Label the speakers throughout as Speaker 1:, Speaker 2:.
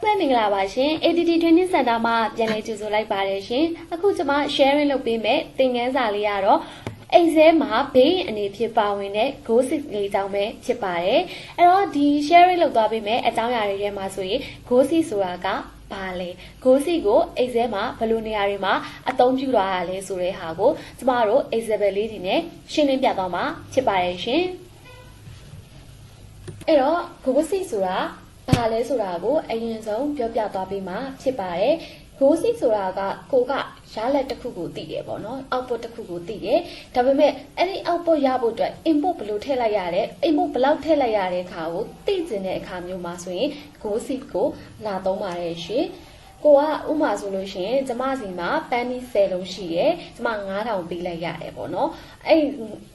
Speaker 1: မင်္ဂလာပါရှင် ADT Training Center မှာပြန်လည်ကြိုဆိုလိုက်ပါတယ်ရှင်အခုကျွန်မ sharing လုပ်ပေးမယ်သင်ခန်းစာလေးကတော့အိမ်ဆဲမှာဘေးအနေဖြင့်ပါဝင်တဲ့ gossip လေးကြောင်းပဲဖြစ်ပါတယ်အဲ့တော့ဒီ sharing လုပ်သွားပေးမယ်အကြောင်းအရာတွေထဲမှာဆိုရင် gossip ဆိုတာကဘာလဲ gossip ကိုအိမ်ဆဲမှာဘယ်လိုနေရာတွေမှာအသုံးပြုရတာလဲဆိုတဲ့ဟာကိုကျမတို့ example လေးဒီနဲ့ရှင်းလင်းပြသွားမှာဖြစ်ပါတယ်ရှင်အဲ့တော့ gossip ဆိုတာဘာလဲဆိုတာကိုအရင်ဆုံးပြောပြသွားပေးမှာဖြစ်ပါတယ်။ gossip ဆိုတာကကိုကရလက်တစ်ခုကိုသိတယ်ပေါ့နော် output တစ်ခုကိုသိတယ်။ဒါပေမဲ့အဲ့ဒီ output ရဖို့အတွက် input ဘယ်လိုထည့်လိုက်ရလဲ input ဘယ်လောက်ထည့်လိုက်ရတဲ့အခါကိုသိကျင်တဲ့အခါမျိုးမှာဆိုရင် gossip ကိုလာသုံးပါတယ်ရှင်။ကိုကဥမာဆိုလို့ရှိရင်ကျမစီမှာပန်းနီး10လုံးရှိတယ်ကျမ9000ပေးလိုက်ရတယ်ပေါ့နော်အဲ့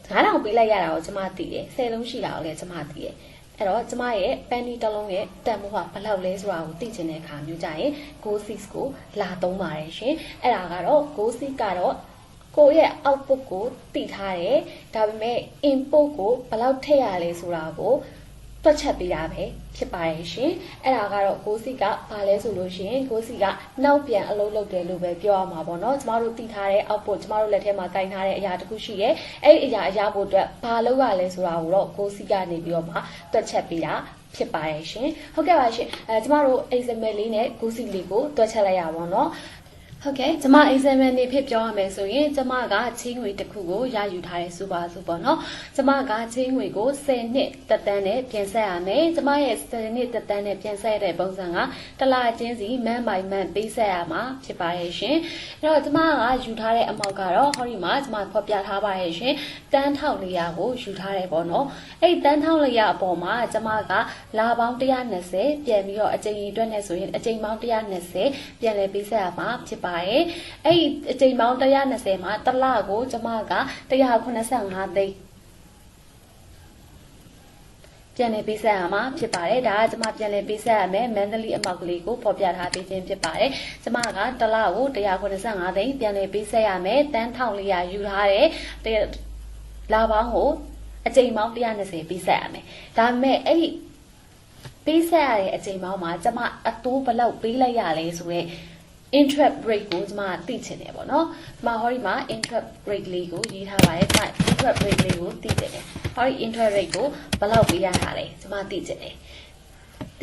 Speaker 1: 9000ပေးလိုက်ရတာကိုကျမသိတယ်10လုံးရှိတာကိုလည်းကျမသိတယ်အဲ့တော့ကျမရဲ့ပန်းနီးတစ်လုံးရဲ့တန်ဖိုးကဘယ်လောက်လဲဆိုတာကိုသိချင်တဲ့အခါမျိုးကြရင် gossip ကိုလာသုံးပါတယ်ရှင်အဲ့ဒါကတော့ gossip ကတော့ကိုယ့်ရဲ့ output ကိုသိထားတယ်ဒါပေမဲ့ input ကိုဘယ်လောက်ထည့်ရလဲဆိုတာကိုတွက်ချက်ပေးတာပဲဖြစ်ပါတယ်ရှင်အဲ့ဒါကတော့ gossip ကဘာလဲဆိုလို့ရှိရင် gossip ကနောက်ပြန်အလုပ်လုပ်တယ်လို့ပဲပြောရမှာပေါ့နော်ကျမတို့သိထားတဲ့ output ကျမတို့လက်ထဲမှာကင်ထားတဲ့အရာတစ်ခုရှိတယ်အဲ့ဒီအရာအရာဖို့အတွက်ဘာလုပ်ရလဲဆိုတာကိုတော့ gossip ကနေပြီးတော့မှတွက်ချက်ပေးတာဖြစ်ပါတယ်ရှင်ဟုတ်ကဲ့ပါရှင်ကျမတို့ example လေးနဲ့ gossip လေးကိုတွက်ချက်လိုက်ရပါတော့ဟုတ်ကဲ့ကျမ example နေဖြစ်ပြောရမယ်ဆိုရင်ကျမကချင်းငွေတစ်ခုကိုရယူထားတဲ့စူပါစုပေါ့နော်ကျမကချင်းငွေကို10နှစ်တက်တန်းနဲ့ပြန်ဆက်ရမယ်ကျမရဲ့10နှစ်တက်တန်းနဲ့ပြန်ဆက်တဲ့ပုံစံကတစ်လချင်းစီမန်ပိုင်းမန်ပေးဆက်ရမှာဖြစ်ပါရဲ့ရှင်အဲ့တော့ကျမကယူထားတဲ့အမောက်ကတော့ဟောဒီမှာကျမဖော်ပြထားပါရဲ့ရှင်တန်း1400ကိုယူထားတယ်ပေါ့နော်အဲ့တန်း1400အပေါ်မှာကျမကလာပေါင်း120ပြန်ပြီးတော့အချိန်အတွက်နဲ့ဆိုရင်အချိန်ပေါင်း120ပြန်လည်ပေးဆက်ရမှာဖြစ်ပါအဲ့ဒီအချိန်ပေါင်း120မှာတစ်လကိုကျမက185သိန်းပြန်လည်ပေးဆက်ရမှာဖြစ်ပါတယ်ဒါကကျမပြန်လည်ပေးဆက်ရမယ် monthly amount ကလေးကိုဖော်ပြထားပေးခြင်းဖြစ်ပါတယ်ကျမကတစ်လကို185သိန်းပြန်လည်ပေးဆက်ရမယ်တန်း1400ယူထားတယ်လာပေါင်းကိုအချိန်ပေါင်း120ပေးဆက်ရမယ်ဒါပေမဲ့အဲ့ဒီပေးဆက်ရတဲ့အချိန်ပေါင်းမှာကျမအတိုးဘယ်လောက်ပေးလိုက်ရလဲဆိုတော့interest rate ကိုကျမသိချင်တယ်ပေါ့နော်ကျမဟောဒီမှာ interest rate လေးကိုရေးထားပါတယ်ကျမ interest rate လေးကိုသိချင်တယ်ဟောဒီ interest rate ကိုဘယ်လောက်ပေးရတာလဲကျမသိချင်တယ်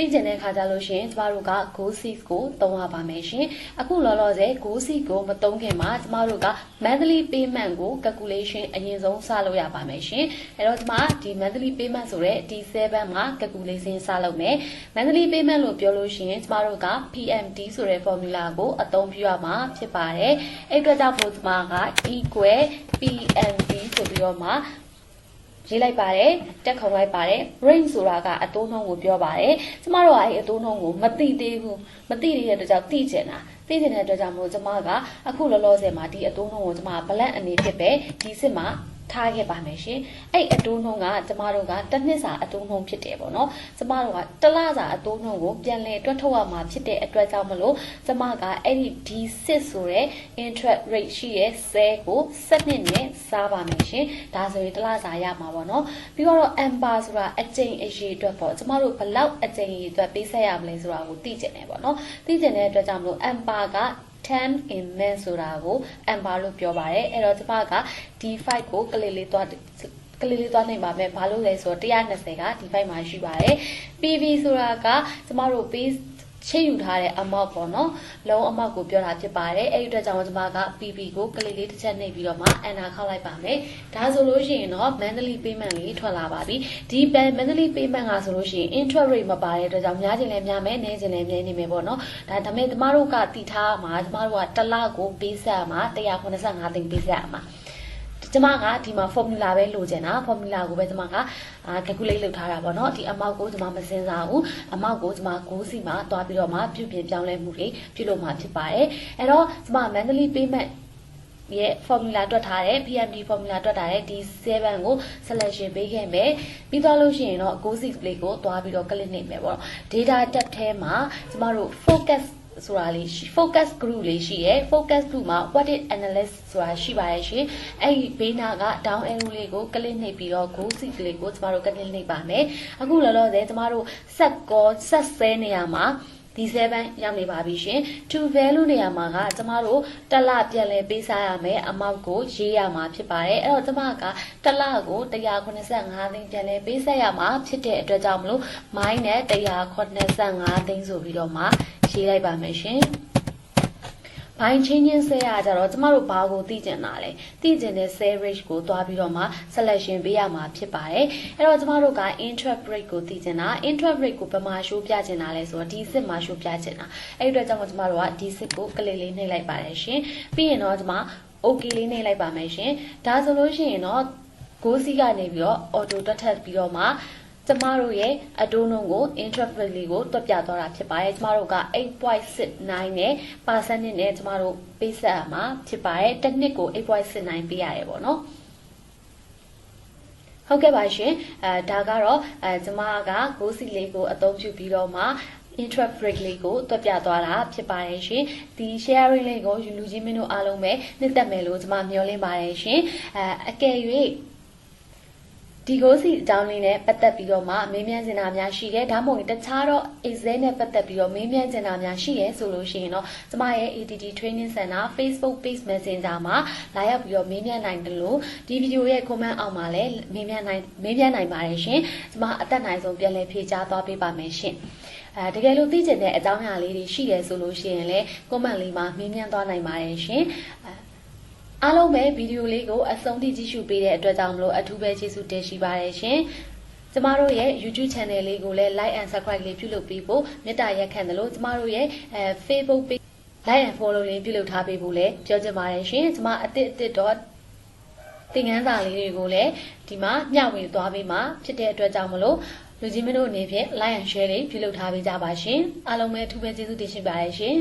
Speaker 1: သိချင်တဲ့အခါကျလို့ရှိရင်ကျမတို့က gossip ကိုသုံးရပါမယ်ရှင်အခုလောလောဆယ် gossip ကိုမသုံးခင်မှာကျမတို့က monthly payment ကို calculation အရင်ဆုံးစလုပ်ရပါမယ်ရှင်အဲ့တော့ကျမဒီ monthly payment ဆိုတဲ့ဒီ7မှာ calculation စလုပ်မယ် monthly payment လို့ပြောလို့ရှိရင်ကျမတို့က PMT ဆိုတဲ့ formula ကိုအသုံးပြုရမှာဖြစ်ပါတယ်အဲ့အတွက်ကြောင့်ကျမက equal PMT ဆိုပြီးတော့မှရေးလိုက်ပါတယ်တက်ခုံလိုက်ပါတယ် range ဆိုတာကအတိုးနှုန်းကိုပြောပါတယ်ကျမတို့ကအဲ့အတိုးနှုန်းကိုမသိသေးဘူးမသိတဲ့အတွက်ကြောင့်သိချင်တာသိချင်တဲ့အတွက်ကြောင့်မို့ကျမကအခုလောလောဆယ်မှာဒီအတိုးနှုန်းကိုကျမ balance အနေဖြစ်ပဲဒီစစ်မှာထားခဲ့ပါမယ်ရှင်အဲ့အတိုးနှုန်းကကျမတို့ကတစ်နှစ်စာအတိုးနှုန်းဖြစ်တယ်ပေါ့နော်ကျမတို့ကတစ်လစာအတိုးနှုန်းကိုပြန်လည်တွက်ထုတ်ရမှာဖြစ်တဲ့အတွက်ကြောင့်မလို့ကျမကအဲ့ဒီဒီစစ်ဆိုတဲ့ interest rate ရှိရဲ့10ကို7နဲ့စားပါမယ်ရှင်ဒါဆိုရင်တစ်လစာရမှာပေါ့နော်ပြီးတော့ amber ဆိုတာအကျိန်အရေးအတွက်ပေါ့ကျမတို့ဘယ်လောက်အကျိန်အရေးအတွက်ပေးဆက်ရမလဲဆိုတာကိုသိကျင်တယ်ပေါ့နော်သိကျင်တဲ့အတွက်ကြောင့်မလို့ amber က10 in men ဆိုတာကို amber လို့ပြောပါတယ်အဲ့တော့ကျမက D5 ကိုကလေးလေးသွားနိုင်ပါမယ်ဘာလို့လဲဆိုတော့120က D5 မှာရှိပါတယ် PV ဆိုတာကကျမတို့ပေးချိတ်ယူထားတဲ့ amount ပေါ့နော်လုံး amount ကိုပြောတာဖြစ်ပါတယ်အဲ့ဒီအတွက်ကြောင့်ကျမက PV ကိုကလေးလေးတစ်ချက်နှိပ်ပြီးတော့မှ enter ခောက်လိုက်ပါမယ်ဒါဆိုလို့ရှိရင်တော့ monthly payment လေးထွက်လာပါပြီဒီ monthly payment ကဆိုလို့ရှိရင် interest rate မပါတဲ့အတွက်ကြောင့်များခြင်းလည်းများမယ်နည်းခြင်းလည်းနည်းနေမယ်ပေါ့နော်ဒါပေမဲ့ကျမတို့ကတည်ထားမှာကျမတို့ကတစ်လကိုပေးဆက်မှာ185သိန်းပေးဆက်မှာကျမကဒီမှာ formula ပဲလိုချင်တာ formula ကိုပဲကျမကcalculate လုပ်ထားတာပေါ့နော်ဒီ amount ကိုကျမမစဉ်းစားဘူး amount ကိုကျမgossip မှာတွားပြီးတော့မှပြုပြင်ပြောင်းလဲမှုတွေပြုလုပ်မှာဖြစ်ပါတယ်အဲ့တော့ကျမ monthly payment ရဲ့ formula တွက်ထားတယ် PMD formula တွက်ထားတယ်ဒီ7ကို selection ပေးခဲ့မယ်ပြီးတော့လို့ရှိရင်တော့ gossip လေးကိုတွားပြီးတော့ click နေမယ်ပေါ့ data tab ထဲမှာကျမတို့ focus ဆိုတာလေး focus group လေးရှိရယ် focus group မှာ what is analyst ဆိုတာရှိပါရဲ့ရှင်အဲ့ဒီဘေးနာက down arrow လေးကို click နှိပ်ပြီးတော့ gossip လေးကိုကျမတို့ click နှိပ်ပါမယ်အခုလောလောဆယ်ကျမတို့ set ကော set ဆဲနေရာမှာ ဒီ7ရောက်နေပါပြီရှင် to value နေရာမှာကကျမတို့တစ်လပြန်လည်ပေးစားရမယ်အမောက်ကိုရေးရမှာဖြစ်ပါတယ်အဲ့တော့ကျမကတစ်လကို185သိန်းပြန်လည်ပေးဆက်ရမှာဖြစ်တဲ့အတွက်ကြောင့်မလို့ minus နဲ့185သိန်းဆိုပြီးတော့မှရေးလိုက်ပါမယ်ရှင်ဘိုင်းချင်းချင်းဆဲရကြတော့ကျမတို့ဘာကိုသိကျင်တာလဲသိကျင်တဲ့ sale rate ကိုတွားပြီးတော့မှ selection ပေးရမှာဖြစ်ပါတယ်အဲ့တော့ကျမတို့က interest rate ကိုသိကျင်တာ interest rate ကိုဘယ်မှာ show ပြကျင်တာလဲဆိုတော့ဒီစစ်မှာ show ပြကျင်တာအဲ့ဒီအတွက်ကြောင့်ကျမတို့ကဒီစစ်ကိုကလေးလေးနှိပ်လိုက်ပါတယ်ရှင်ပြီးရင်တော့ကျမ okay လေးနှိပ်လိုက်ပါမယ်ရှင်ဒါဆိုလို့ရှိရင်တော့6စီကနေပြီးတော့ auto တွက်ထပ်ပြီးတော့မှကျမတို့ရဲ့အတိုးနှုန်းကို interest rate လေးကိုတွက်ပြသွားတာဖြစ်ပါတယ်ကျမတို့က 8.69 နဲ့ percentage နဲ့ကျမတို့ပေးဆက်ရမှာဖြစ်ပါတယ်တစ်နှစ်ကို 8.69 ပေးရတယ်ပေါ့နော်ဟုတ်ကဲ့ပါရှင်ဒါကတော့ကျမက6စီလေးကိုအသုံးပြုပြီးတော့မှinterest rate လေးကိုတွက်ပြသွားတာဖြစ်ပါတယ်ရှင်ဒီ sharing လေးကိုလူကြီးမင်းတို့အားလုံးပဲနှစ်သက်မယ်လို့ကျမမျှော်လင့်ပါတယ်ရှင်အကယ်၍ဒီကိုစီအကြောင်းလေးနဲ့ပတ်သက်ပြီးတော့မှမေးမြန်းချင်တာများရှိတယ်ဒါမှမဟုတ်တခြားတော့ exam နဲ့ပတ်သက်ပြီးတော့မေးမြန်းချင်တာများရှိရဲဆိုလို့ရှိရင်တော့ကျမရဲ့ ATT Training Center Facebook Page Messenger မှာလာရောက်ပြီးတော့မေးမြန်းနိုင်တယ်လို့ဒီဗီဒီယိုရဲ့ comment အောက်မှာလည်းမေးမြန်းနိုင်ပါတယ်ရှင်ကျမအသက်နိုင်ဆုံးပြန်လည်ဖြေကြားသွားပေးပါမယ်ရှင်တကယ်လို့သိချင်တဲ့အကြောင်းအရာလေးတွေရှိရဲဆိုလို့ရှိရင်လည်း comment လေးမှာမေးမြန်းသွားနိုင်ပါတယ်ရှင်အားလုံးပဲဗီဒီယိုလေးကိုအဆုံးထိကြည့်ရှုပေးတဲ့အတွက်ကြောင့်မလို့အထူးပဲကျေးဇူးတင်ရှိပါတယ်ရှင်ကျမတို့ရဲ့ YouTube Channel လေးကိုလည်း Like and Subscribe လေးပြုလုပ်ပေးဖို့မေတ္တာရက်ခံတယ်လို့ကျမတို့ရဲ့Facebook Page Like and Follow လေးပြုလုပ်ထားပေးဖို့လည်းပြောချင်ပါတယ်ရှင်ကျမအစ်တော့သင်ခန်းစာလေးတွေကိုလည်းဒီမှာမျှဝေသွားပေးမှာဖြစ်တဲ့အတွက်ကြောင့်မလို့လူကြီးမင်းတို့အနေဖြင့် Like and Share လေးပြုလုပ်ထားပေးကြပါရှင်အားလုံးပဲအထူးပဲကျေးဇူးတင်ရှိပါတယ်ရှင်